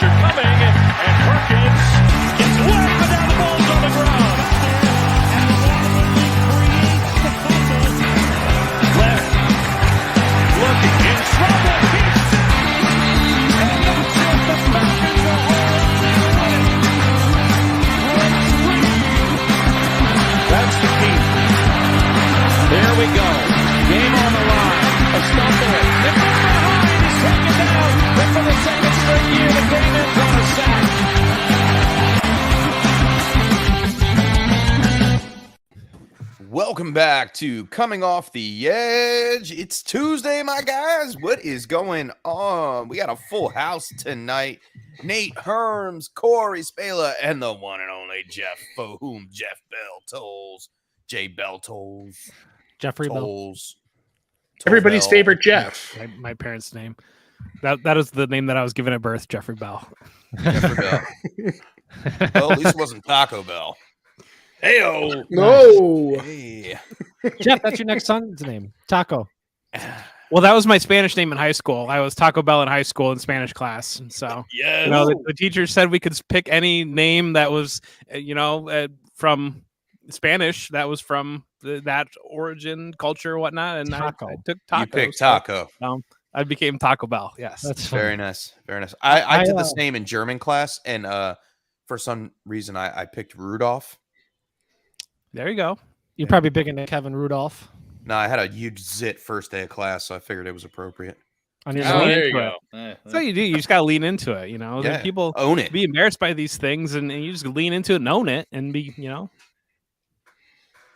pressure coming, and Perkins gets whacked, but now the ball's on the ground. Leonard looking in trouble. He's sacked. And that's it. The Falcons are home. That's the key. There we go. Game on the line. A stumble. They're from behind. He's taken down. And for the second straight year, the game ends on a sack. Welcome back to Coming Off the Edge. It's Tuesday, my guys. What is going on? We got a full house tonight. Nate Herms, Corey Spala, and the one and only Jeff, for whom Jeff Bell tolls. J. Bell tolls. Jeffrey tolls. Everybody's favorite Jeff. My parents' name. That is the name that I was given at birth, Jeffrey Bell. Jeffrey Bell. Well, at least it wasn't Taco Bell. Hey-oh. No. Hey. Jeff, that's your next son's name. Taco. Well, that was my Spanish name in high school. I was Taco Bell in high school in Spanish class. And so, yes. the teacher said we could pick any name that was, from Spanish that was from that origin, culture, whatnot. And I took Taco. You picked Taco. So, I became Taco Bell. Yes. That's very nice. Very nice. I did the same in German class. And for some reason, I picked Rudolph. There you go. You're probably big into Kevin Rudolph. No, I had a huge zit first day of class, so I figured it was appropriate. There you go. That's what you do. You just got to lean into it. Yeah, people own it. Be embarrassed by these things, and you just lean into it and own it, and be.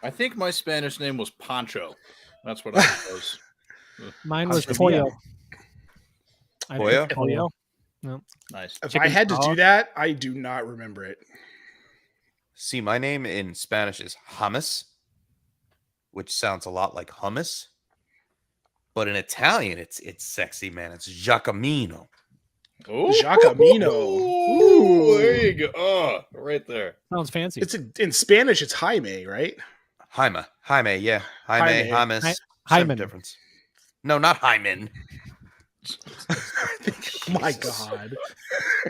I think my Spanish name was Pancho. That's what I was. Mine was Pollo. Pollo? Pollo. No. Nice. If I had to do that, I do not remember it. See, my name in Spanish is Hummus, which sounds a lot like hummus. But in Italian, it's sexy, man. It's Giacomino. Oh, Giacomino. Ooh, there you go. Oh, right there. Sounds fancy. It's in Spanish. It's Jaime, right? Jaime, yeah. Jaime. Hummus. Hyman. Difference. No, not Hyman. Oh my God.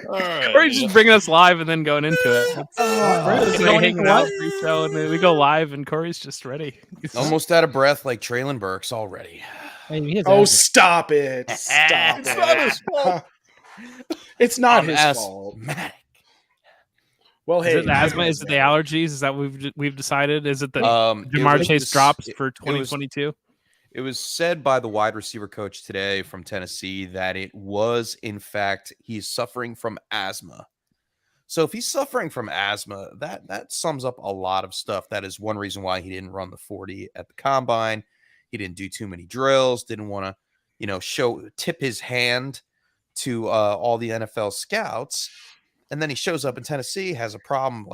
All right. Corey's just bringing us live and then going into it. Hanging out pre-show, and then we go live, and Corey's just ready. Almost out of breath like Traylon Burks already. Hey, Stop it. Stop It's it. not his fault. It's not his asthmatic. fault. Well, Is hey. it the asthma? Is it the allergies? Is that what we've decided? Is it the It Jamar was Chase this- drops it- for it was- 2022? It was said by the wide receiver coach today from Tennessee that it was, in fact, he's suffering from asthma. So if he's suffering from asthma, that sums up a lot of stuff. That is one reason why he didn't run the 40 at the combine. He didn't do too many drills, didn't want to, tip his hand to all the NFL scouts. And then he shows up in Tennessee, has a problem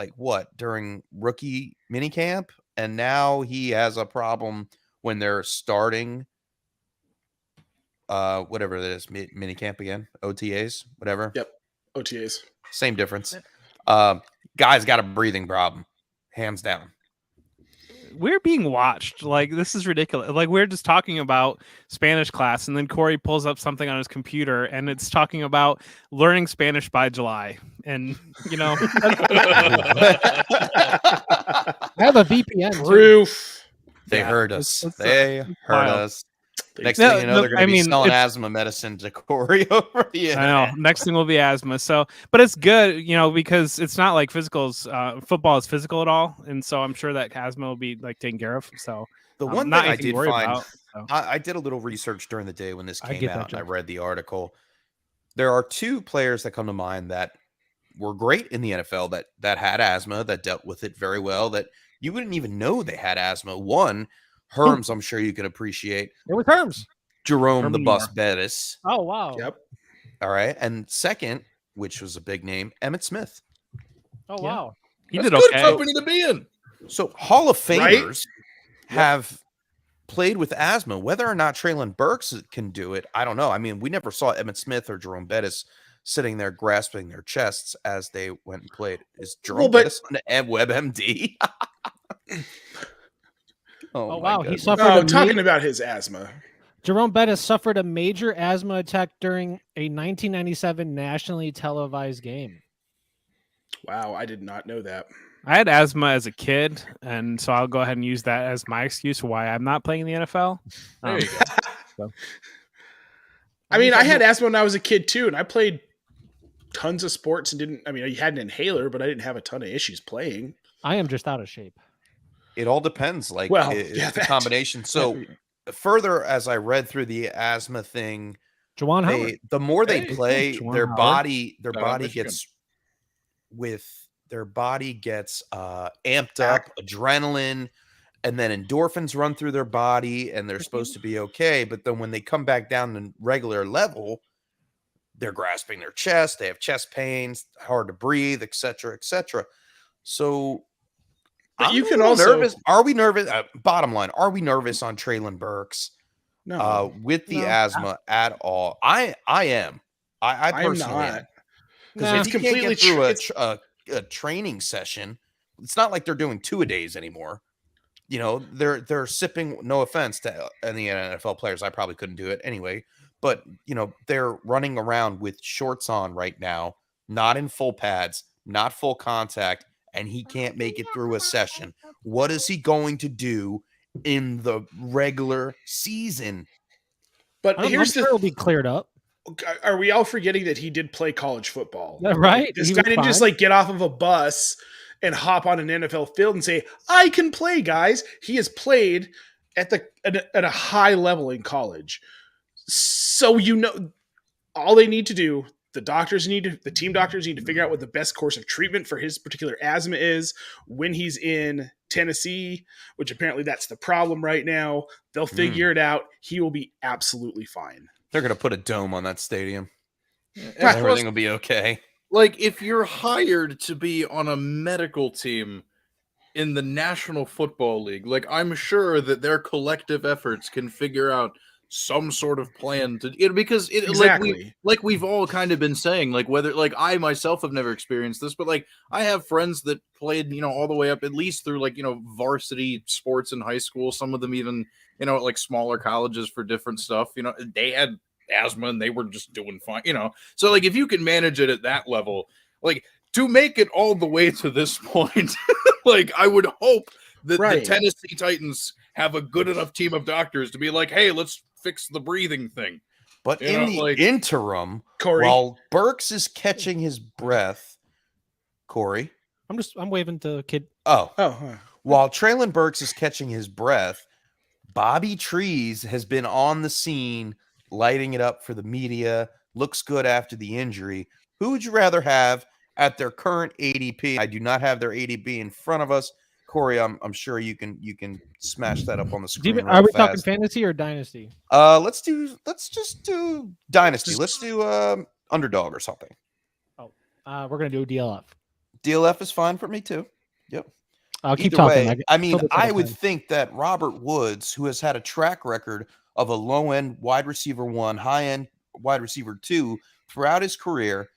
during rookie minicamp. And now he has a problem when they're starting whatever that is, minicamp again, OTAs, whatever. Yep, OTAs. Same difference. Guy's got a breathing problem, hands down. We're being watched. This is ridiculous. We're just talking about Spanish class, and then Corey pulls up something on his computer, and it's talking about learning Spanish by July. And I have a VPN. Proof. They heard us. it's They heard wild. us. Next thing you know, they're going to be selling it's- asthma medicine to Corey over the I know. Next thing will be asthma. So, but it's good, because it's not like football is physical at all, and so I'm sure that asthma will be taken care of. So, The one not thing I anything to did worry find, about, so. I did a little research during the day when this I came get that, out, and I Jeff. read the article. There are two players that come to mind that were great in the NFL that had asthma, that dealt with it very well, that you wouldn't even know they had asthma. One, Herms, I'm sure you can appreciate. It was Herms. Jerome Herman the Bus Moore. Bettis. Oh, wow. Yep. All right. And second, which was a big name, Emmitt Smith. Oh, Yeah. wow. He That's did good okay. company to be in. So Hall of Right? Famers have played with asthma. Whether or not Traylon Burks can do it, I don't know. I mean, we never saw Emmitt Smith or Jerome Bettis sitting there grasping their chests as they went and played. Is Jerome Bettis on the WebMD? Oh, my wow. He goodness. suffered No, a talking knee. about his asthma. Jerome Bettis suffered a major asthma attack during a 1997 nationally televised game. Wow, I did not know that. I had asthma as a kid, and so I'll go ahead and use that as my excuse for why I'm not playing in the NFL. There you go. I mean, I had asthma when I was a kid too, and I played tons of sports and didn't. I mean, I had an inhaler, but I didn't have a ton of issues playing. I am just out of shape. It all depends. Like, Well, it's yeah, a that- combination. So further, as I read through the asthma thing, Juwan Howard. the more they Hey, play, Juwan their Howard. body Shout out Michigan. gets amped up, adrenaline, and then endorphins run through their body, and they're supposed to be okay. But then when they come back down to regular level, they're grasping their chest, they have chest pains, hard to breathe, etc., etc. So But I'm you a can little also- nervous. Are we nervous? Bottom line, are we nervous on Traylon Burks No, with the No. asthma at all? I am. I I am personally am. not. Because Nah. if It's he can't completely get through true. a training session, it's not like they're doing 2-a-days anymore. You know, they're sipping. No offense to any NFL players, I probably couldn't do it anyway. But you know, they're running around with shorts on right now, not in full pads, not full contact, and he can't make it through a session. What is he going to do in the regular season? But I'm here's sure the it'll be cleared up. are we all forgetting that he did play college football? Yeah, right? This He guy was didn't just fine. like get off of a bus and hop on an NFL field and say, "I can play, guys." He has played at a high level in college. So you know all they need to do, the team doctors need to figure out what the best course of treatment for his particular asthma is when he's in Tennessee, which apparently that's the problem right now. They'll figure it out. He will be absolutely fine. They're going to put a dome on that stadium. And Everything plus, will be okay. like, if you're hired to be on a medical team in the National Football League, like, I'm sure that their collective efforts can figure out some sort of plan to, because it Exactly. like we've all kind of been saying, like, whether, like, I myself have never experienced this, but like I have friends that played, you know, all the way up at least through, like, you know, varsity sports in high school, some of them even, you know, like smaller colleges for different stuff, you know, they had asthma and they were just doing fine, you know. So like if you can manage it at that level, like to make it all the way to this point, like I would hope that Right. the Tennessee Titans have a good enough team of doctors to be like, hey, let's fix the breathing thing. But You in know, the like- interim, Corey. while Burks is catching his breath, Corey. I'm waving to kid. Oh, huh. while Traylon Burks is catching his breath, Bobby Trees has been on the scene, lighting it up for the media. Looks good after the injury. Who would you rather have at their current ADP? I do not have their ADP in front of us. Corey, I'm sure you can smash that up on the screen. Are we real talking fast. fantasy or dynasty? Let's just do dynasty. Let's do underdog or something. We're gonna do DLF. DLF is fine for me too. Yep. I'll keep Either talking. way, I mean, till the I would time. think that Robert Woods, who has had a track record of a low end wide receiver 1, high end wide receiver 2 throughout his career,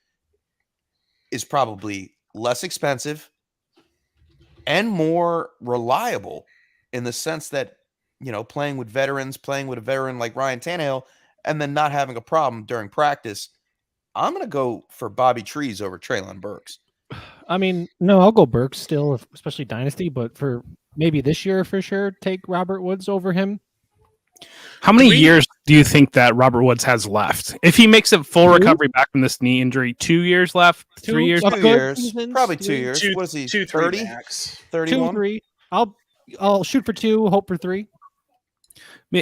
is probably less expensive and more reliable in the sense that, you know, playing with a veteran like Ryan Tannehill, and then not having a problem during practice. I'm going to go for Bobby Trees over Traylon Burks. I mean, no, I'll go Burks still, especially dynasty. But for maybe this year, for sure, take Robert Woods over him. How many years do you think that Robert Woods has left? If he makes a full 2? recovery back from this knee injury, 2 years left, 3 2? years. Of 2 good years, seasons, probably 2 3. years. Two- What is he? 2-3 30, max. 31? 2, 3. I'll shoot for 2, hope for 3.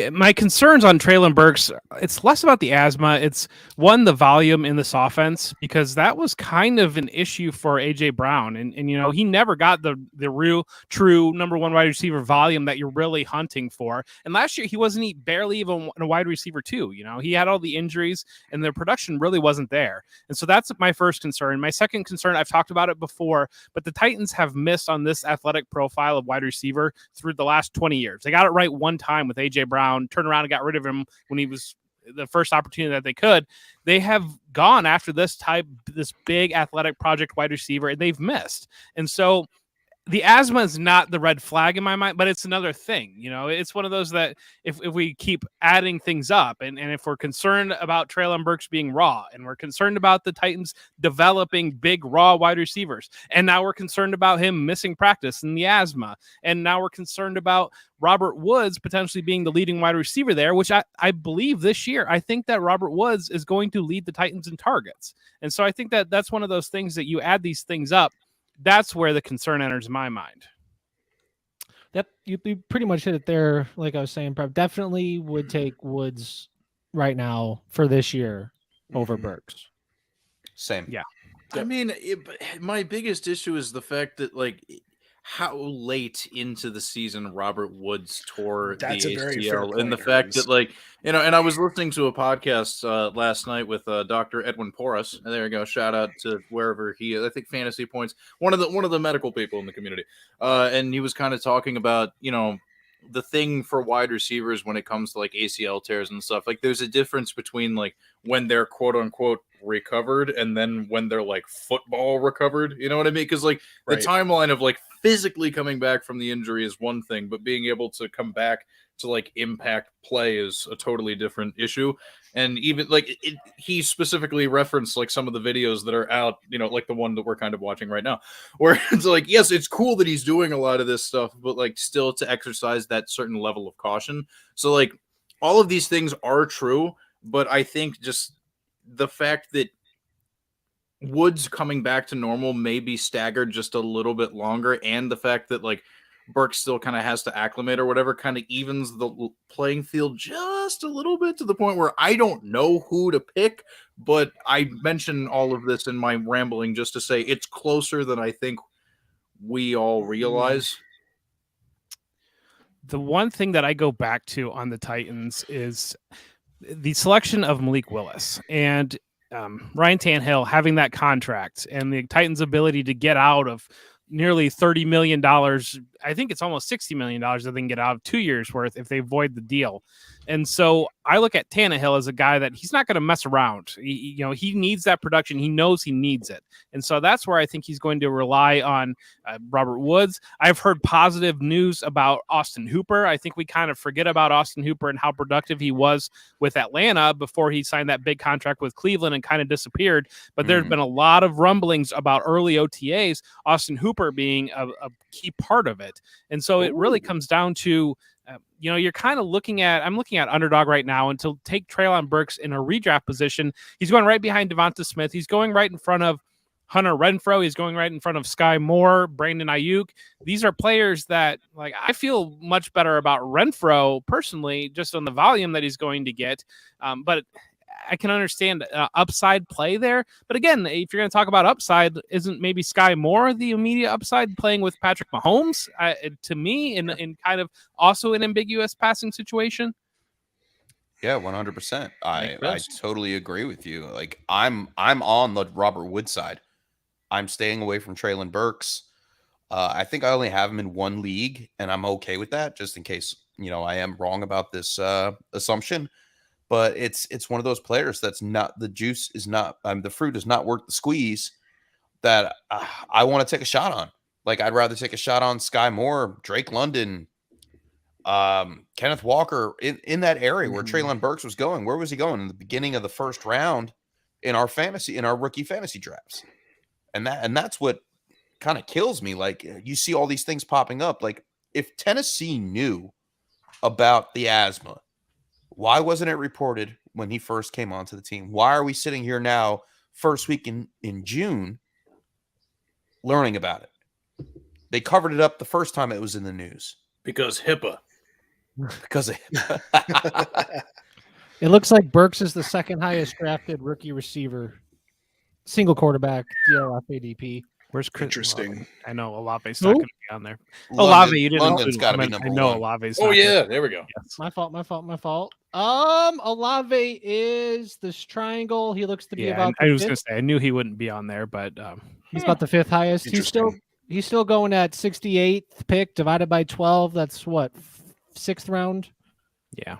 My concerns on Traylon Burks, it's less about the asthma. It's one, the volume in this offense, because that was kind of an issue for AJ Brown. And you know, he never got the real true number 1 wide receiver volume that you're really hunting for. And last year he wasn't barely even a wide receiver 2. You know, he had all the injuries and the production really wasn't there. And so that's my first concern. My second concern, I've talked about it before, but the Titans have missed on this athletic profile of wide receiver through the last 20 years. They got it right one time with AJ Brown, turned around and got rid of him when he was the first opportunity that they could. They have gone after this big athletic project wide receiver, and they've missed. And so the asthma is not the red flag in my mind, but it's another thing. It's one of those that if we keep adding things up and if we're concerned about Treylon Burks being raw and we're concerned about the Titans developing big raw wide receivers, and now we're concerned about him missing practice and the asthma, and now we're concerned about Robert Woods potentially being the leading wide receiver there, which I believe this year, I think that Robert Woods is going to lead the Titans in targets. And so I think that that's one of those things that you add these things up. That's where the concern enters my mind. Yep, you pretty much hit it there. Like I was saying, Prep definitely would take Woods right now for this year over Burks. Same. Yeah. I mean, my biggest issue is the fact that, like, how late into the season Robert Woods tore That's the a very fair ACL, point, and the fact Hermes. that, like, and I was listening to a podcast last night with Dr. Edwin Porras. And there you go, shout out to wherever he is. I think Fantasy Points, one of the medical people in the community, and he was kind of talking about the thing for wide receivers when it comes to like ACL tears and stuff. Like, there's a difference between like when they're quote unquote recovered and then when they're like football recovered. You know what I mean? Because like the timeline of like physically coming back from the injury is one thing, but being able to come back to like impact play is a totally different issue. And even like he specifically referenced like some of the videos that are out, like the one that we're kind of watching right now, where it's like, yes, it's cool that he's doing a lot of this stuff, but like still to exercise that certain level of caution. So like all of these things are true, but I think just the fact that Woods coming back to normal may be staggered just a little bit longer, and the fact that like Burke still kind of has to acclimate or whatever kind of evens the playing field just a little bit, to the point where I don't know who to pick, but I mention all of this in my rambling just to say it's closer than I think we all realize. The one thing that I go back to on the Titans is the selection of Malik Willis and Ryan Tannehill having that contract and the Titans' ability to get out of nearly $30 million. I think it's almost $60 million that they can get out of 2 years worth if they void the deal. And so I look at Tannehill as a guy that he's not going to mess around. He needs that production. He knows he needs it. And so that's where I think he's going to rely on Robert Woods. I've heard positive news about Austin Hooper. I think we kind of forget about Austin Hooper and how productive he was with Atlanta before he signed that big contract with Cleveland and kind of disappeared. But there's been a lot of rumblings about early OTAs, Austin Hooper being a key part of it. And so it really comes down to, you're kind of I'm looking at Underdog right now, and to take Treylon Burks in a redraft position, he's going right behind Devonta Smith. He's going right in front of Hunter Renfrow. He's going right in front of Sky Moore, Brandon Ayuk. These are players that, like, I feel much better about Renfrow personally, just on the volume that he's going to get. But I can understand upside play there. But again, if you're going to talk about upside, isn't maybe Sky Moore the immediate upside playing with Patrick Mahomes to me in kind of also an ambiguous passing situation? Yeah, 100%. I totally agree with you. Like I'm on the Robert Woods side. I'm staying away from Treylon Burks. I think I only have him in one league, and I'm okay with that, just in case I am wrong about this assumption. But it's one of those players that's not, the juice is not, the fruit is not worth the squeeze, that I want to take a shot on. Like, I'd rather take a shot on Sky Moore, Drake London, Kenneth Walker in that area where Treylon Burks was going. Where was he going? In the beginning of the first round in our rookie fantasy drafts. And that's what kind of kills me. Like, you see all these things popping up. Like, if Tennessee knew about the asthma, why wasn't it reported when he first came onto the team? Why are we sitting here now, first week in June, learning about it? They covered it up the first time it was in the news. Because HIPAA. Because of HIPAA. It looks like Burks is the second highest drafted rookie receiver, single quarterback, DLF ADP. Where's Chris? Interesting. I know Olave's not going to be on there. London, Olave, you didn't. London's got to be number I know one. Olave's. Oh yeah, there we go. Yes. My fault. Olave is this triangle. He looks to be about. I was going to say I knew he wouldn't be on there, but he's about the fifth highest. He's still going at 68th pick divided by 12. That's what, 6th round. Yeah.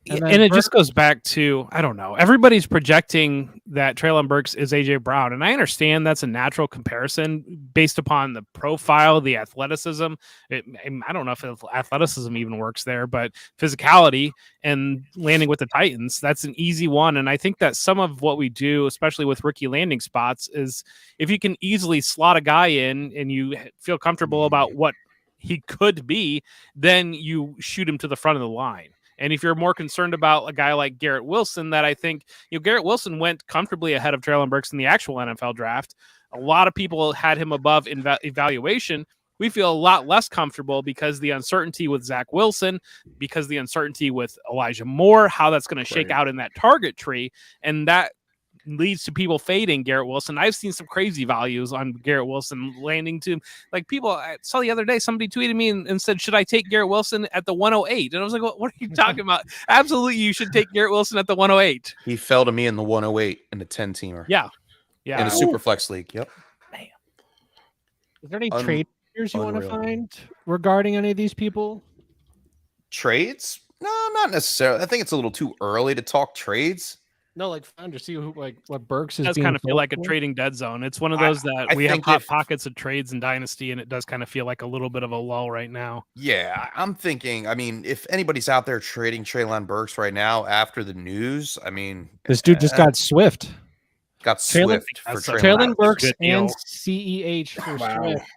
And And then it just goes back to, I don't know, everybody's projecting that Traylon Burks is AJ Brown. And I understand that's a natural comparison based upon the profile, the athleticism. I don't know if athleticism even works there, but physicality and landing with the Titans, that's an easy one. And I think that some of what we do, especially with rookie landing spots, is if you can easily slot a guy in and you feel comfortable about what he could be, then you shoot him to the front of the line. And if you're more concerned about a guy like Garrett Wilson, that I think, Garrett Wilson went comfortably ahead of Traylon Burks in the actual NFL draft. A lot of people had him above evaluation. We feel a lot less comfortable because the uncertainty with Zach Wilson, because the uncertainty with Elijah Moore, how that's going to shake out in that target tree. And that leads to people fading Garrett Wilson. I've seen some crazy values on Garrett Wilson landing to, like, people. I saw the other day, somebody tweeted me and said, should I take Garrett Wilson at the 108? And I was like, what are you talking about? Absolutely, you should take Garrett Wilson at the 108. He fell to me in the 108 in the 10-teamer. Yeah. In a super flex league. Yep. Man. Is there any trade features you want to find regarding any of these people? Trades? No, not necessarily. I think it's a little too early to talk trades. No, like to see who, like, what Burks is. It does kind of feel like a trading dead zone. It's one of those that we have hot pockets of trades in Dynasty, and it does kind of feel like a little bit of a lull right now. Yeah, I'm thinking, I mean, if anybody's out there trading Traylon Burks right now after the news, I mean, this dude just got Swift. Got Swift for Traylon Burks and CEH for Swift.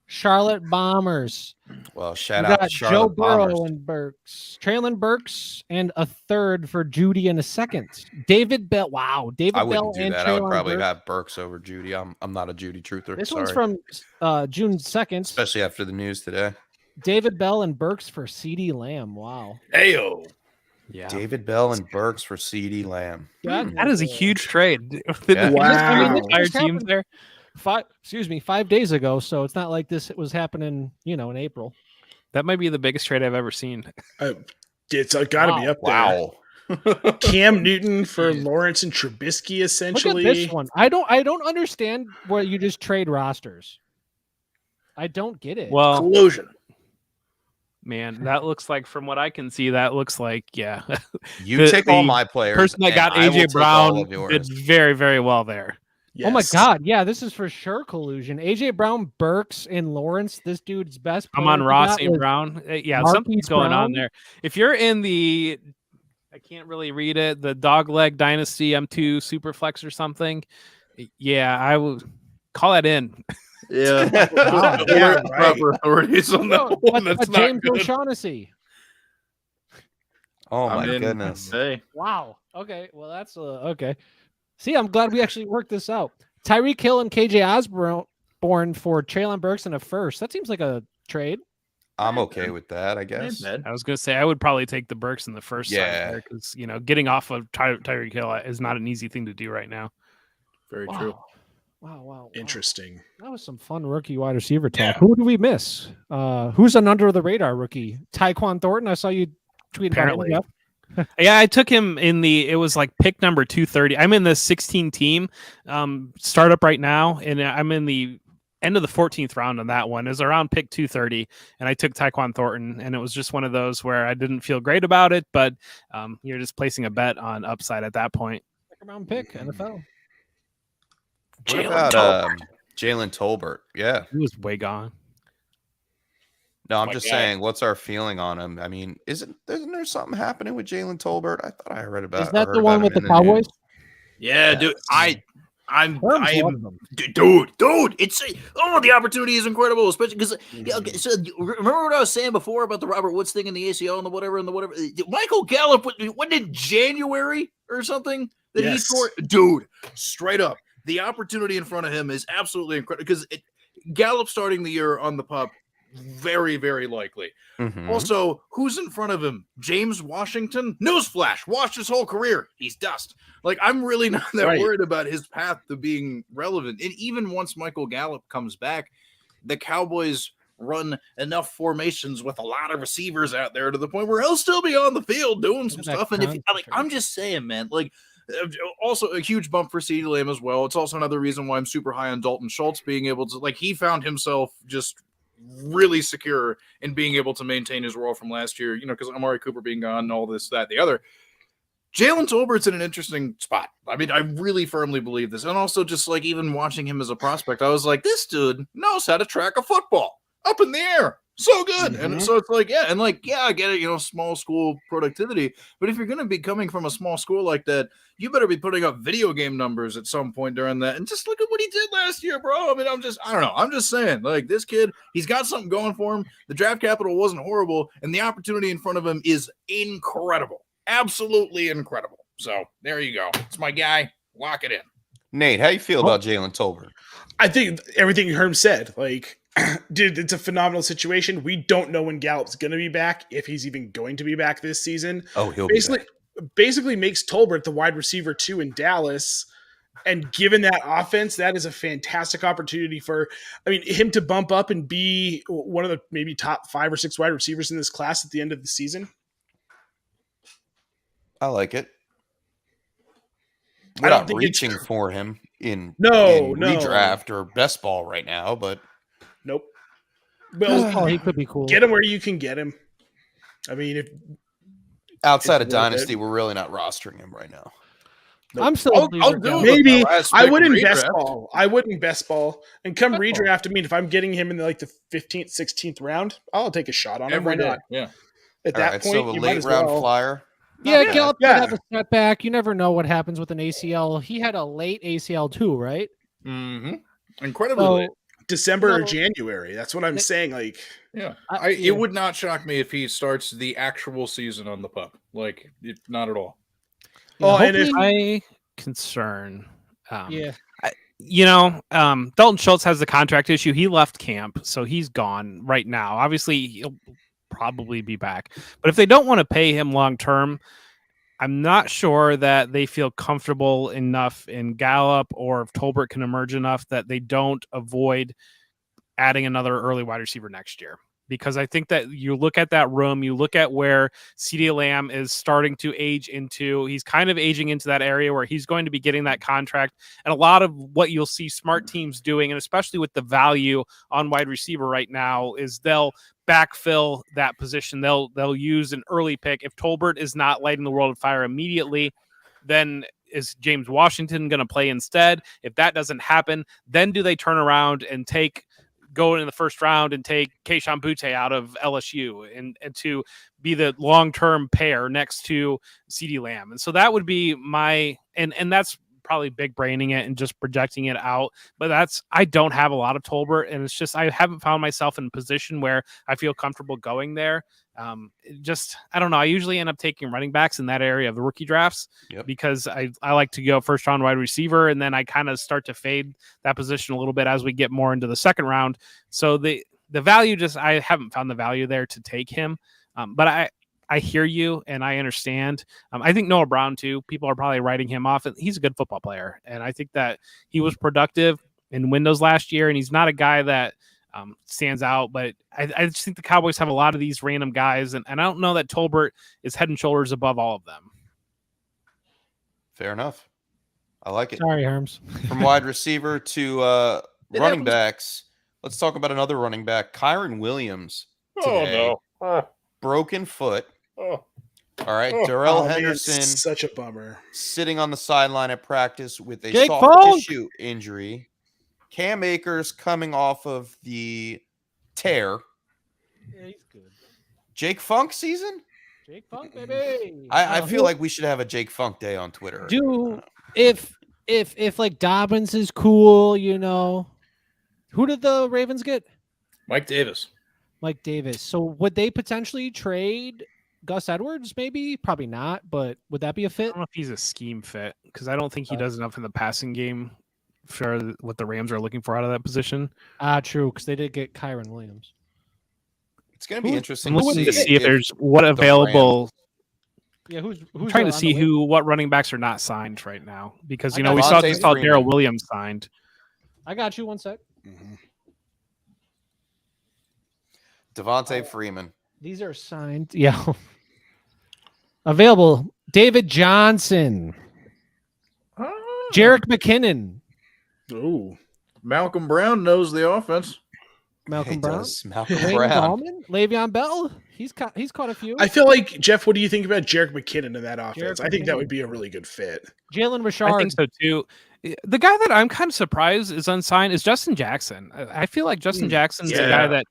Charlotte Bombers. Well, shout out to Charlotte Joe Bombers. Burrow and Burks. Traylon Burks and a third for Judy and a second. David Bell. Wow. David I Bell wouldn't do and that. Traylon I would probably Burks. have Burks over Judy. I'm not a Judy truther. This Sorry. one's from June 2nd. Especially after the news today. David Bell and Burks for CeeDee Lamb. Wow. Ayo. Yeah. David Bell and Burks for CeeDee Lamb. That is a huge trade. Yeah. Wow. I mean, Entire teams there. 5 days ago, so it's not like this was happening, in April. That might be the biggest trade I've ever seen. It's got to be up there. Wow. Cam Newton for Lawrence and Trubisky, essentially. Look at this one. I don't understand where you just trade rosters. I don't get it. Well, Collusion. man, that looks like, from what I can see, that looks like, yeah. You take all my players. Person that got and I will AJ take all Brown of yours. did very, very well there. Yes. Oh my God. Yeah, this is for sure collusion. AJ Brown, Burks, and Lawrence. This dude's best. I'm on Ross and Brown. Yeah, something's going on there. If you're in the, I can't really read it, the Dogleg Dynasty M2 Superflex or something, yeah, I will call that in. Yeah. Wow. Yeah, right. Proper authorities on that one. That's not James good. O'Shaughnessy. Oh my I'm in. goodness. Hey. Wow. Okay. Well, that's okay. See, I'm glad we actually worked this out. Tyreek Hill and KJ Osborne for Traylon Burks and a first. That seems like a trade. I'm okay with that, I guess. I was going to say, I would probably take the Burks in the first side there, because, getting off of Tyreek Hill is not an easy thing to do right now. Very true. Wow. Interesting. That was some fun rookie wide receiver talk. Who do we miss? Who's an under the radar rookie? Tyquan Thornton. I saw you tweet Apparently. about him. Yeah, I took him it was like pick number 230. I'm in the 16 team startup right now, and I'm in the end of the 14th round on that one. Is around pick 230, and I took Tyquan Thornton, and it was just one of those where I didn't feel great about it, but you're just placing a bet on upside at that point. Second round pick, NFL. What about Jalen Tolbert? Yeah. He was way gone. No, I'm just saying, what's our feeling on him? I mean, isn't there something happening with Jalen Tolbert? I thought I read about. Is that the one with the Cowboys? Yeah, dude. I am, dude. It's the opportunity is incredible, especially because so remember what I was saying before about the Robert Woods thing in the ACL and the whatever. Michael Gallup went in January or something that he scored. Dude, straight up, the opportunity in front of him is absolutely incredible because Gallup starting the year on the pup. Very, very likely. Mm-hmm. Also, who's in front of him? James Washington? Newsflash. Watched his whole career. He's dust. Like, I'm really not that worried about his path to being relevant. And even once Michael Gallup comes back, the Cowboys run enough formations with a lot of receivers out there to the point where he'll still be on the field doing some stuff. And I'm just saying, man, like, also a huge bump for CeeDee Lamb as well. It's also another reason why I'm super high on Dalton Schultz being able to, like, he found himself just really secure in being able to maintain his role from last year, because Amari Cooper being gone and all this, that, the other. Jalen Tolbert's in an interesting spot. I mean, I really firmly believe this. And also just like even watching him as a prospect, I was like, this dude knows how to track a football up in the air. So good. Mm-hmm. And so it's like, yeah, and like, yeah, I get it, small school productivity. But if you're going to be coming from a small school like that, you better be putting up video game numbers at some point during that. And just look at what he did last year, bro. I mean, I don't know. I'm just saying, like, this kid, he's got something going for him. The draft capital wasn't horrible, and the opportunity in front of him is incredible. Absolutely incredible. So there you go. It's my guy. Lock it in. Nate, how you feel about Jalen Tolbert? I think everything Herm said, like, dude, it's a phenomenal situation. We don't know when Gallup's going to be back, if he's even going to be back this season. Oh, he'll basically makes Tolbert the wide receiver 2 in Dallas. And given that offense, that is a fantastic opportunity for, him to bump up and be one of the maybe top 5 or 6 wide receivers in this class at the end of the season. I like it. I We're don't not think reaching for him in No. redraft or best ball right now, but Nope. Well, he could be cool. get him where you can get him. I mean, if outside of It's worth Dynasty, it. we're really not rostering him right now. I'm still. I'll do it. maybe Last I pick wouldn't redraft. best ball. I wouldn't best ball. And come Best ball. redraft, if I'm getting him in the 15th, 16th round, I'll take a shot on him. Every Why day. not? Yeah. At All that right, point, so a you might late as round well. flyer. Yeah, bad. Gallup Yeah. could have a setback. You never know what happens with an ACL. He had a late ACL too, right? Mm-hmm. Incredibly So late. December or No. January. That's what I'm saying. Like, Yeah. yeah. It would not shock me if he starts the actual season on the pup. Like, not at all. Oh, and if- My concern. Yeah. Dalton Schultz has the contract issue. He left camp, so he's gone right now. Obviously, he'll probably be back. But if they don't want to pay him long term, I'm not sure that they feel comfortable enough in Gallup or if Tolbert can emerge enough that they don't avoid adding another early wide receiver next year. Because I think that you look at that room, you look at where CeeDee Lamb is starting to age into. He's kind of aging into that area where he's going to be getting that contract. And a lot of what you'll see smart teams doing, and especially with the value on wide receiver right now, is they'll backfill that position. They'll use an early pick. If Tolbert is not lighting the world on fire immediately, then is James Washington going to play instead? If that doesn't happen, then do they turn around and go in the first round and take Kayshon Boutte out of LSU and to be the long-term pair next to CeeDee Lamb? And so that would be my, and that's probably big braining it and just projecting it out. But I don't have a lot of Tolbert, and it's just, I haven't found myself in a position where I feel comfortable going there. I don't know. I usually end up taking running backs in that area of the rookie drafts because I like to go first round wide receiver, and then I kind of start to fade that position a little bit as we get more into the second round. So the value, I haven't found the value there to take him. But I hear you and I understand. I think Noah Brown too. People are probably writing him off. He's a good football player, and I think that he was productive in Windows last year, and he's not a guy that stands out, but I just think the Cowboys have a lot of these random guys, and I don't know that Tolbert is head and shoulders above all of them. Fair enough. I like it. Sorry, Herms. From wide receiver to running backs, let's talk about another running back, Kyron Williams. Today. Broken foot. All right, Darrell Henderson, man, such a bummer. sitting on the sideline at practice with a Jake soft Funk! tissue injury. Cam Akers coming off of the tear. Yeah, he's good. Jake Funk season? Jake Funk, baby. I feel like we should have a Jake Funk day on Twitter. If like Dobbins is cool, who did the Ravens get? Mike Davis. Mike Davis. So would they potentially trade Gus Edwards? Maybe, probably not. But would that be a I fit? don't know if he's a scheme fit because I don't think he does enough in the passing game for what the Rams are looking for out of that position. True, because they did get Kyron Williams. It's going to be interesting I'm looking to see if if there's what available. Yeah, who's Trying to on see the waiver? what running backs are not signed right now because I got we Devontae saw Freeman. Darrell Williams signed. I got you. 1 sec. Devontae Freeman. These are signed. Yeah. Available. David Johnson. Jarek McKinnon. Ooh. Malcolm Brown knows the offense. Malcolm He Brown, does. Malcolm Wayne Brown. Gallman, Le'Veon Bell. He's caught a few. I feel like, Jeff, what do you think about Jerick McKinnon in that offense? Jerick I think that McKinnon. would be a really good fit. Jalen Richard. I think so too. The guy that I'm kind of surprised is unsigned is Justin Jackson. I feel like Justin Jackson's the guy that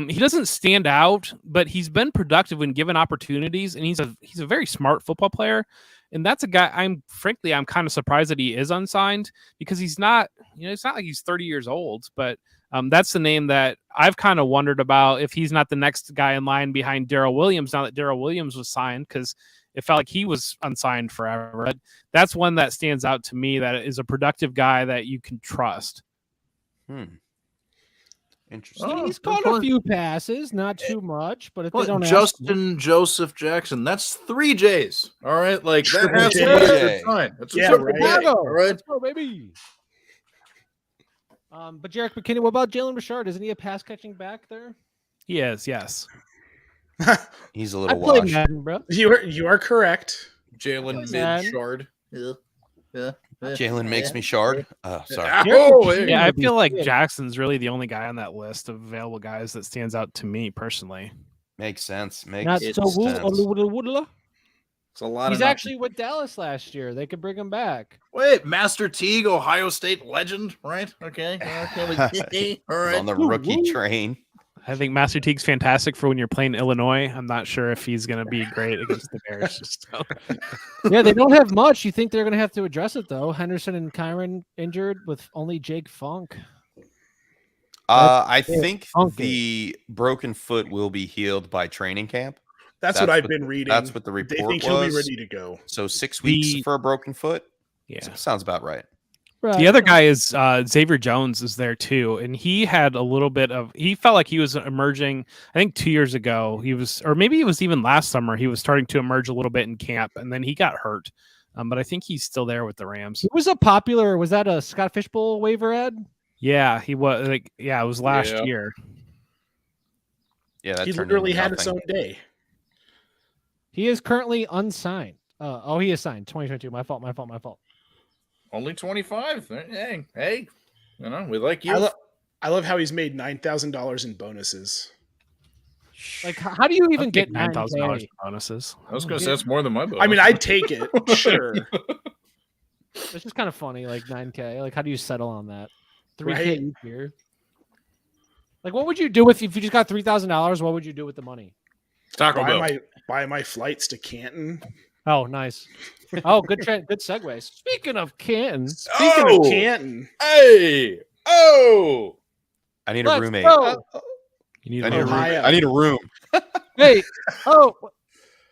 he doesn't stand out, but he's been productive when given opportunities, and he's a very smart football player. And that's a guy I'm kind of surprised that he is unsigned because he's not, it's not like he's 30 years old, but that's the name that I've kind of wondered about if he's not the next guy in line behind Darrell Williams now that Darrell Williams was signed, because it felt like he was unsigned forever. But that's one that stands out to me that is a productive guy that you can trust. Interesting. He's caught a few passes, not too much, but if they don't Justin Joseph Jackson, that's 3 J's. All right, like that Triple has J. a good sign. That's a Yeah, triple right. J, all right. Let's go, baby. But Jerick McKinnon, what about Jalen Richard? Isn't he a pass catching back there? He is, yes. He's a I little played washed. Madden, bro. You are correct. Jalen Man. Mid-Shard. Yeah. Jalen makes me shard. Oh, sorry. Oh, hey. Yeah, I would be feel like sick. Jackson's really the only guy on that list of available guys that stands out to me personally. Makes sense. Makes Not sense. so woodla. It's a lot He's of actually with Dallas last year. They could bring him back. Wait, Master Teague, Ohio State legend, right? Okay. All right. On the rookie train. I think Master Teague's fantastic for when you're playing Illinois. I'm not sure if he's going to be great against the Bears. So. Yeah, they don't have much. You think they're going to have to address it, though. Henderson and Kyron injured with only Jake Funk. I think funky. the broken foot will be healed by training camp. That's what I've been reading. That's what the They report think he'll be was. ready to go. So 6 weeks for a broken foot. Yeah. Sounds about right. Right. The other guy is Xavier Jones is there too. And he had a little bit of, he felt like he was emerging, I think 2 years ago, he was, or maybe it was even last summer, he was starting to emerge a little bit in camp and then he got hurt. But I think he's still there with the Rams. He was a popular, was that a Scott Fishbowl waiver ad? Yeah, he was it was last Yeah. year. Yeah, that He turned literally into had his nothing. own day. He is currently unsigned. He is signed. 2022. My fault. Only 25. Hey, we like you. I love how he's made $9,000 in bonuses. Like, how do you even I'll get take $9,000 $9,000? bonuses. I was going to say that's more than my bonus. I mean, I'd take it, sure. It's just kind of funny, like 9K. Like, how do you settle on that? 3K Right. each year. Like, what would you do if you just got $3,000? What would you do with the money? Taco Bell. Buy my flights to Canton. Oh, nice. Oh, good segue. Speaking of Canton, Speaking of Canton, Hey! Oh! I need a let's roommate. go. You need I need a room. Ohio. I need a room. Hey,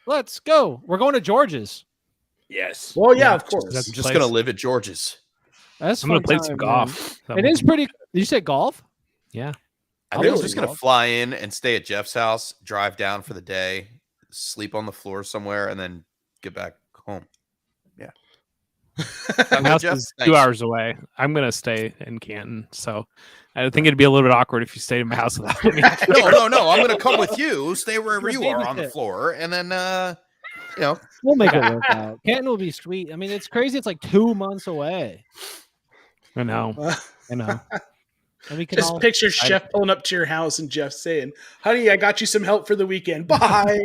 let's go. We're going to George's. Yes. well, yeah, Yeah, of course. that's- I'm just place. gonna live at George's. That's I'm gonna fun play time, some man. golf. It is pretty. Did you say golf? Yeah. I think I'm really just gonna golf. fly in and stay at Jeff's house, drive down for the day, sleep on the floor somewhere, and then get back home. Yeah. My house Jeff? is 2 Thanks. hours away. I'm gonna stay in Canton, so I think it'd be a little bit awkward if you stayed in my house without me. No. I'm gonna come with you, stay wherever You're you are on the babysit. floor, and then We'll make it work out. Canton will be sweet. I mean, it's crazy. It's like 2 months away. I know. I know. And we can Just all picture Chef pulling up to your house and Jeff saying, "Honey, I got you some help for the weekend. Bye."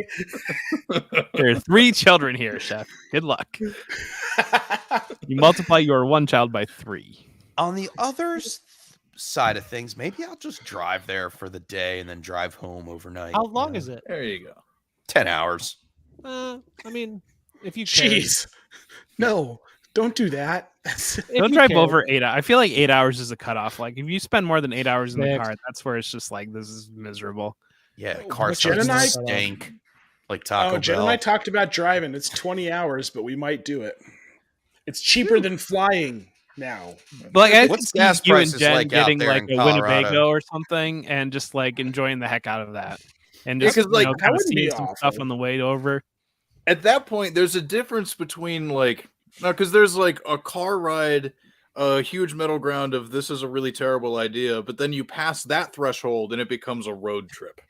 There are 3 children here, Chef. Good luck. You multiply your 1 child by 3. on the other side of things, maybe I'll just drive there for the day and then drive home overnight. How long is it? There you go. 10 hours. I mean, if you care. Jeez, no, don't do that. If Don't you drive care. over 8 hours. I feel like 8 hours is a cutoff. Like if you spend more than 8 hours in the Next. car, that's where it's just like this is miserable. Yeah, car Jen starts and to I- stink like Taco Oh, Jen Bell. and I talked about driving. It's 20 hours, but we might do it. It's cheaper than flying now. But like I could What's see gas you and prices Jen like out getting there like in a Colorado? Winnebago or something and just like enjoying the heck out of that. And just Because, like, you know, that kind of wouldn't be seeing some stuff awful. on the way over. At that point, there's a difference between like no, because there's like a car ride, a huge middle ground of this is a really terrible idea, but then you pass that threshold and it becomes a road trip.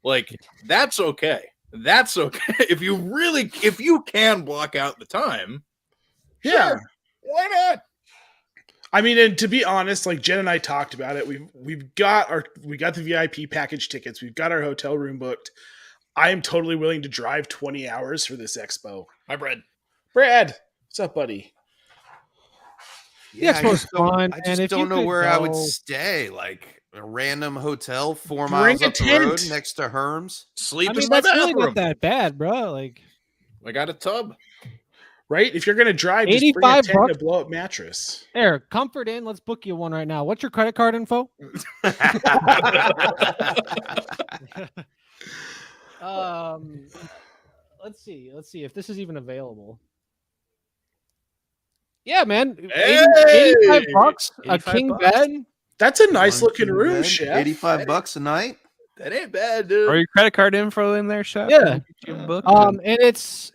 Like that's okay. That's okay. If you can block out the time, Yeah. sure, why not? I mean, and to be honest, like Jen and I talked about it, we got the VIP package tickets. We've got our hotel room booked. I am totally willing to drive 20 hours for this expo. Hi, Brad. Brad, what's up, buddy? The expo's fun, I and just if you don't know could where I would go- stay. Like a random hotel 4 Bring miles a up the road tent. next to Herms. Sleep I in mean, my that's really bathroom. not that bad, bro. Like, I got a tub. Right? If you're gonna drive, just bring a 85 tent and a bucks? blow up mattress. there, Comfort Inn. Let's book you one right now. What's your credit card info? Let's see if this is even available. Yeah, man. 85 bucks, a 85 king bucks. bed. That's a nice One looking king room, bed, chef. 85 bucks a night. That ain't bad, dude. Or your credit card info in there, chef? Yeah. You booked And it's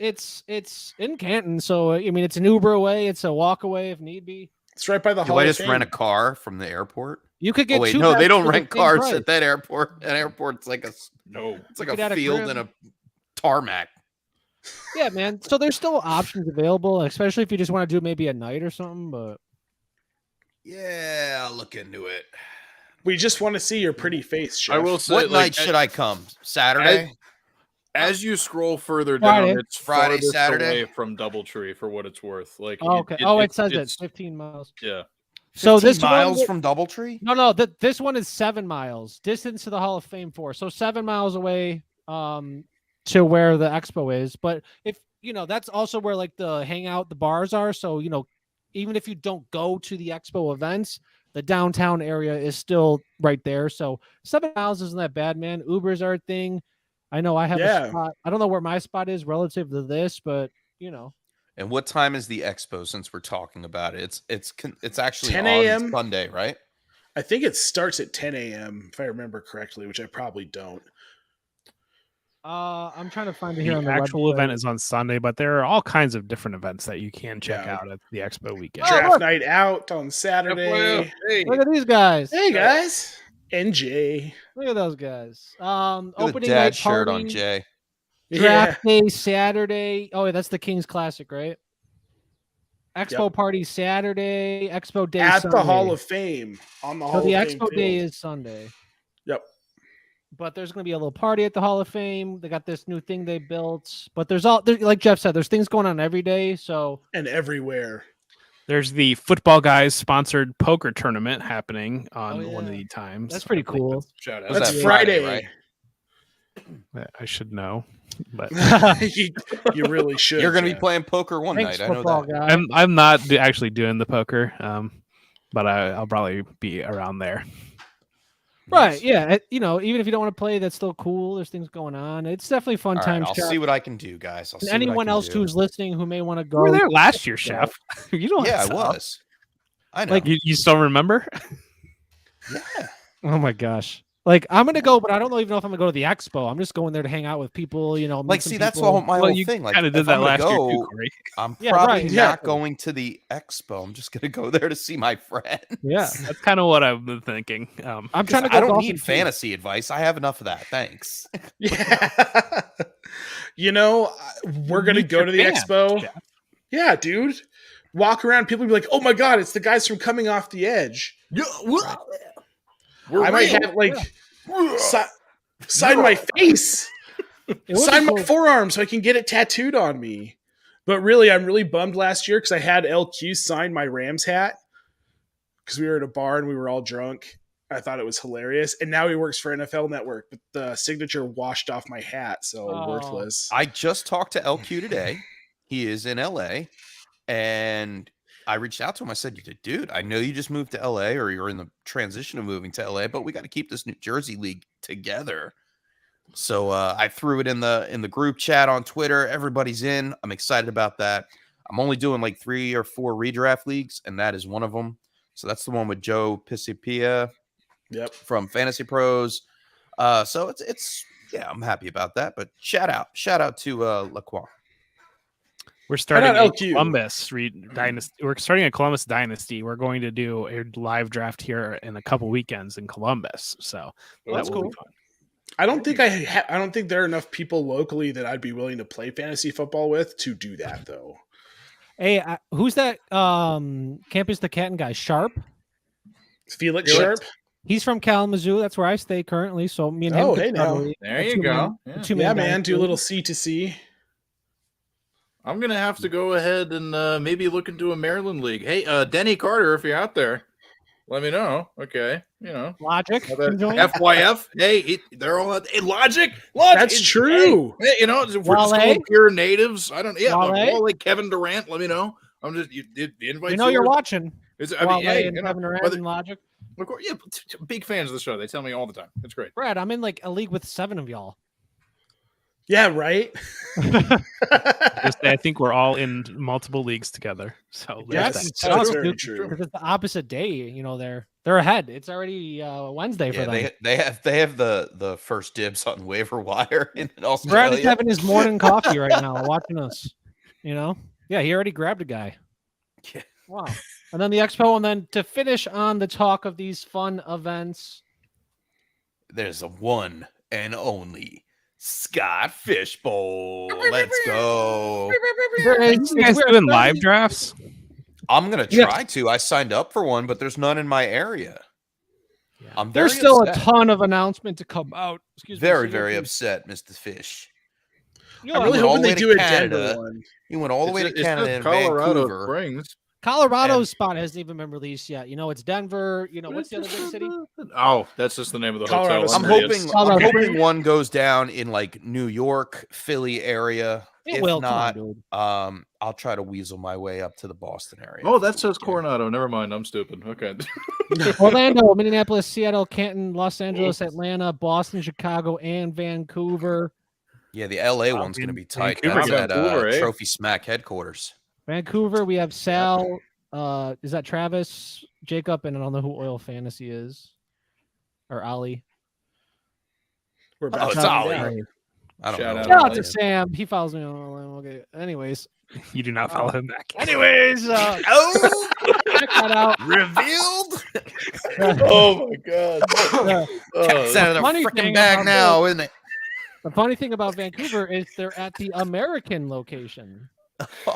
in Canton, so I mean it's an Uber away, it's a walk away if need be. It's right by the Do Hall I of just Fame. rent a car from the airport? You could get Oh wait, two no, they beds don't for the rent same cars price. at that airport. An airport's like No. it's like You could a add a field crib. and a tarmac. Yeah, man. So there's still options available, especially if you just want to do maybe a night or something. But Yeah, I'll look into it. We just want to see your pretty face, chef. I will say, What like, night should I come? Saturday? as you scroll further Friday. down, it's Friday, farthest Saturday? away from DoubleTree for what it's worth. Like, okay. It says it's 15 miles. Yeah. So 15 this miles one, from DoubleTree? no, this one is 7 miles distance to the Hall of Fame for. So 7 miles away to where the expo is. But if that's also where like the hangout, the bars are. So even if you don't go to the expo events, the downtown area is still right there. So 7 miles isn't that bad, man. Ubers are a thing. I know I have a spot. I don't know where my spot is relative to this, but And what time is the expo since we're talking about it? It's actually 10 on a.m. Sunday, right? I think it starts at 10 a.m. if I remember correctly, which I probably don't. I'm trying to find it here on The the actual website. event is on Sunday, but there are all kinds of different events that you can check Yeah. out at the expo weekend. Draft look. night out on Saturday. Hey. Look at these guys. Hey guys, NJ. Look at those guys. Look at the Opening dad night shirt party, on Jay. draft day Saturday. Oh, yeah, that's the King's Classic, right? Expo party Saturday. Expo day At Sunday. the Hall of Fame on the So Hall the of Fame Expo day field. is Sunday. Yep. But there's going to be a little party at the Hall of Fame. They got this new thing they built. But there's like Jeff said, there's things going on every day. So And everywhere. There's the Football Guys sponsored poker tournament happening on Oh, one of yeah. the times. that's pretty cool. Shout out. Was That's that Friday, Friday, right? I should know, but you really should. You're going to be Jeff. playing poker one Thanks, night. I know football that. guy. I'm not actually doing the poker, but I'll probably be around there. Right. Yeah. Even if you don't want to play, that's still cool. There's things going on. It's definitely fun All right, times. I'll Chuck. see what I can do, guys. I'll see And what I anyone can else do. who's listening who may want to You go. were there last year, chef. You don't. Yeah, I stop. was. I know. Like you still remember? yeah. Oh my gosh. Like I'm gonna go, but I don't even know if I'm gonna go to the expo. I'm just going there to hang out with people. Meet Like, some see, that's people. all my Well, whole you thing. Like, kind of did if that I'm gonna last year go, too, Corey. I'm Yeah, probably right, not exactly. going to the expo. I'm just gonna go there to see my friend. Yeah. That's kind of what I've been thinking. I'm trying to go I don't golfing need too. fantasy advice. I have enough of that. Thanks. Yeah. We're going to Meet go your to the fans, expo. Jeff. Yeah, dude. Walk around. People be like, oh my God, it's the guys from Coming Off the Edge. Yeah, I might have sign my face. It would Sign be my cool. forearm so I can get it tattooed on me. But really, I'm really bummed last year because I had LQ sign my Rams hat because we were at a bar and we were all drunk. I thought it was hilarious. And now he works for NFL Network, but the signature washed off my hat, so Oh. worthless. I just talked to LQ today. He is in LA, and I reached out to him. I said, dude, I know you just moved to LA or you're in the transition of moving to LA, but we got to keep this New Jersey league together. So I threw it in the group chat on Twitter. Everybody's in. I'm excited about that. I'm only doing like 3 or 4 redraft leagues, and that is one of them. So that's the one with Joe Piscipia from Fantasy Pros. So it's I'm happy about that. But shout out to Laquan. We're starting out a LQ? Columbus dynasty. We're starting a Columbus dynasty. We're going to do a live draft here in a couple weekends in Columbus. So That's that will cool. be fun. I don't think I don't think there are enough people locally that I'd be willing to play fantasy football with to do that though. Hey, who's that? Campus the Canton guy, Sharp. Felix Sharp. He's from Kalamazoo. That's where I stay currently. So me and him. Oh, could hey start a now. league. There A you two-man- go. a Yeah. two-man Yeah, guy man. Do a league. little C2C. I'm gonna have to go ahead and maybe look into a Maryland league. Hey, Denny Carter, if you're out there, let me know. Okay, you know, Logic. how Can that- join. FYF. Hey, they're all hey, Logic. That's Hey, true. Hey, you know, if we're just Wale? going pure natives. I don't. Yeah, Wale? like Kevin Durant. Let me know. I'm just the invite. We know you're watching. I mean, hey, and you know, Kevin Durant whether- and Logic. of course, yeah, big fans of the show. They tell me all the time. It's great. Brad, I'm in like a league with 7 of y'all. Yeah, right. Just say I think we're all in multiple leagues together. So there's Yes, that. that's That's very good. true. Because it's the opposite day. You know, they're ahead. It's already Wednesday for Yeah, them. they have the first dibs on waiver wire in Brad is Australia. having his morning coffee right now, watching us. You know, yeah, he already grabbed a guy. Yeah. Wow. And then the expo, and then to finish on the talk of these fun events. There's a one and only Scott Fishbowl. Let's go. There Are is- you guys we're doing 30 live drafts? I'm gonna Yeah. try to. I signed up for one, but there's none in my area. I'm very There's still upset. a ton of announcement to come out. Excuse me. Very, so very you'll- upset, Mr. Fish. you'll I'm have really went all hoping the they way to do a Canada. Denver one. He went all the way to Canada and Colorado Vancouver. Springs. Colorado's spot hasn't even been released yet. You know, it's Denver. You know, what's the other big city? Oh, that's just the name of the Colorado hotel. I'm Springs. hoping, Colorado I'm hoping Springs. one goes down in like New York, Philly area. It If will. not, Come on, dude. I'll try to weasel my way up to the Boston area. Oh, that says Coronado. Never mind. I'm stupid. Okay. Orlando, Minneapolis, Seattle, Canton, Los Angeles, Atlanta, Boston, Chicago, and Vancouver. Yeah, the LA Wow, one's going to be tight. Vancouver, That's at Vancouver, eh? Trophy Smack headquarters. Vancouver, we have Sal. Is that Travis, Jacob, and I don't know who Oil Fantasy is, or Ali. We're Oh, about it's to find Ollie. out. I don't Shout know. out Shout out Ali. to Sam. He follows me on. Okay. Anyways, You do not follow him back. anyways, Oh, check that out. revealed. Oh my god. It's out of the funny freaking thing bag about now, isn't it? The funny thing about Vancouver is they're at the American location.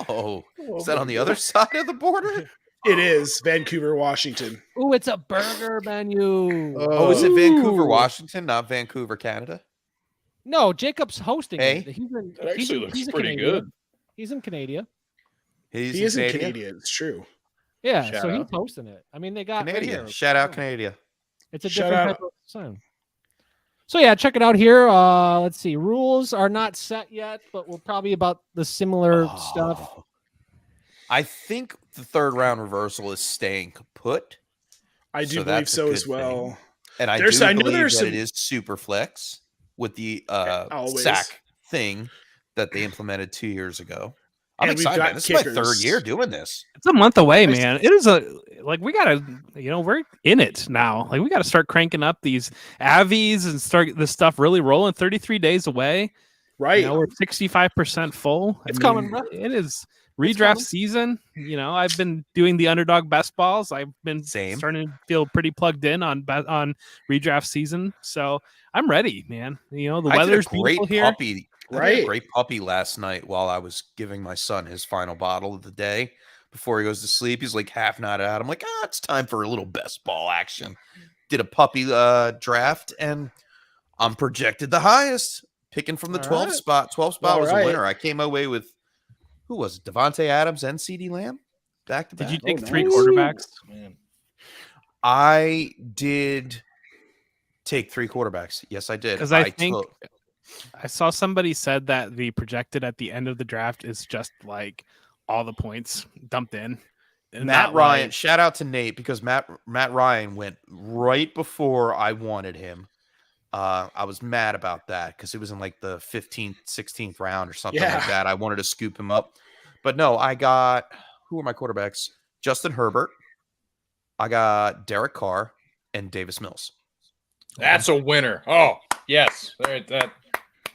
Oh, is that on the other side of the border? It is Vancouver, Washington. Ooh, it's a burger menu. Oh, is it Vancouver, Ooh. Washington, not Vancouver, Canada? No, Jacob's hosting Hey? it. He's in, That actually looks he's in pretty Canada. good. He's in Canada. He is in Canada. It's true. Yeah, Shout so he's out. hosting it. I mean, they got right Canada. here. Shout out Canada. It's a Shout different out. type of sound. So yeah, check it out here. Let's see. Rules are not set yet, but we're probably about the similar stuff. Oh. I think the third round reversal is staying put, I do So believe that's a so as good well. thing. and I There's- do I know believe there's that some- it is super flex with the Always. sack thing that they implemented 2 years ago. I'm And we've excited. got Man. This is my kickers. third year doing this. It's a month away, Nice. man. It is we gotta, we're in it now. Like we gotta start cranking up these Avies and start this stuff really rolling. 33 days away. Right. We're 65% full. It's coming, bro. It is coming. redraft season. I've been doing the underdog best balls. I've been Same. starting to feel pretty plugged in on redraft season. So I'm ready, man. The I did weather's a great beautiful here. puppy. I did a Right. great puppy last night while I was giving my son his final bottle of the day before he goes to sleep. He's like half nodded out. I'm like, it's time for a little best ball action. Did a puppy draft, and I'm projected the highest, picking from the All 12 right. spot. 12 spot All was right. a winner. I came away with, who was it? Devontae Adams and CeeDee Lamb back to Did back. you take nice. 3 quarterbacks? Man. I did take 3 quarterbacks. Yes, I did. 'Cause I think took- I saw somebody said that the projected at the end of the draft is just like all the points dumped in. And Matt not Ryan, like- shout out to Nate because Matt Ryan went right before I wanted him. I was mad about that because it was in like the 15th, 16th round or something Yeah. like that. I wanted to scoop him up. But no, I got, who are my quarterbacks? Justin Herbert. I got Derek Carr and Davis Mills. That's a winner. Oh, yes.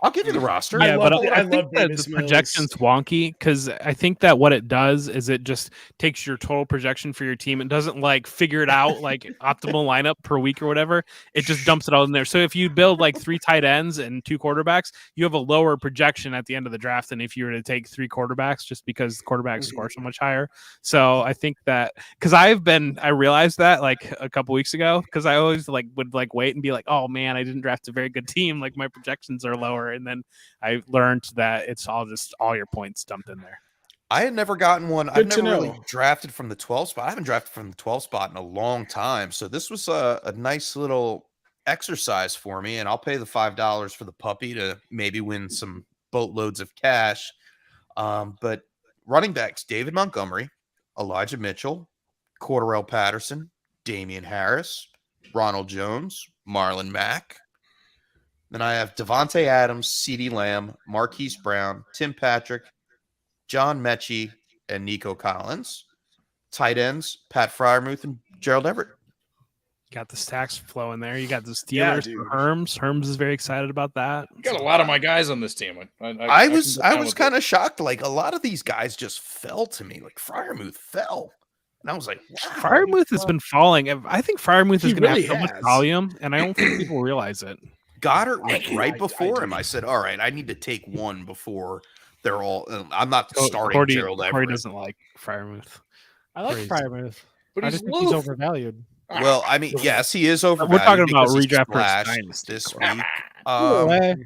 I'll give you the roster. Yeah, but I I love think that Davis the Mills. projection's wonky because I think that what it does is it just takes your total projection for your team. It doesn't like figure it out like optimal lineup per week or whatever. It just dumps it all in there. So if you build like 3 tight ends and 2 quarterbacks, you have a lower projection at the end of the draft than if you were to take 3 quarterbacks, just because the quarterbacks score so much higher. So I think that because I realized that like a couple weeks ago because I always would wait and be like, oh man, I didn't draft a very good team. Like my projections are lower, and then I learned that it's all your points dumped in there. I had never gotten one. Good I've to never really know. drafted from the 12 spot. I haven't drafted from the 12 spot in a long time. So this was a nice little exercise for me. And I'll pay the $5 for the puppy to maybe win some boatloads of cash. But running backs, David Montgomery, Elijah Mitchell, Cordarrelle Patterson, Damian Harris, Ronald Jones, Marlon Mack. Then I have Devontae Adams, CeeDee Lamb, Marquise Brown, Tim Patrick, John Mechie, and Nico Collins. Tight ends, Pat Freiermuth and Gerald Everett. Got the stacks flowing there. You got the Yeah, Steelers dude. for Herms. Herms is very excited about that. Got a lot of my guys on this team. I was kind of shocked. Like a lot of these guys just fell to me. Like Freiermuth fell. And I was like, wow. Freiermuth has been falling. I think Freiermuth is He going to really have so much has. volume, and I don't think people realize it. Goddard went right I before do. him. I said, all right, I need to take one before they're all. I'm not starting Corey Gerald Corey Everett. doesn't like Freiermuth. I like Crazy. Freiermuth. But I he's just think he's low. overvalued. Well, I mean, yes, he is overvalued. We're talking about because he redraft versus splashed dynasty, this Corey. week. Way.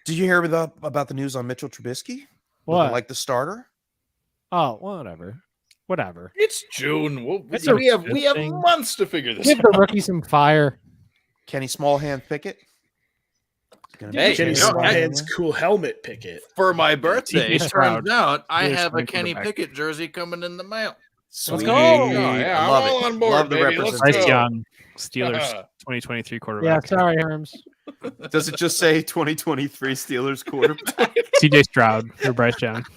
Did you hear about the news on Mitchell Trubisky? What? Looking like the starter? Oh, whatever. It's June. It's we have interesting. months to figure this Give out. the rookie some fire. Kenny Smallhand Pickett? Gonna be Hey, Kenny Kenny you know, Smallhand's cool helmet picket. For my birthday, CJ it Stroud. turns out I Really have a starting Kenny quarterback. Pickett jersey coming in the mail. Sweet. go. Oh, yeah, I I'm love all it. on board, Love the baby. Let's Bryce go. Young, Steelers 2023 quarterback. Yeah, sorry, Herms. Does it just say 2023 Steelers quarterback? CJ Stroud for Bryce Young.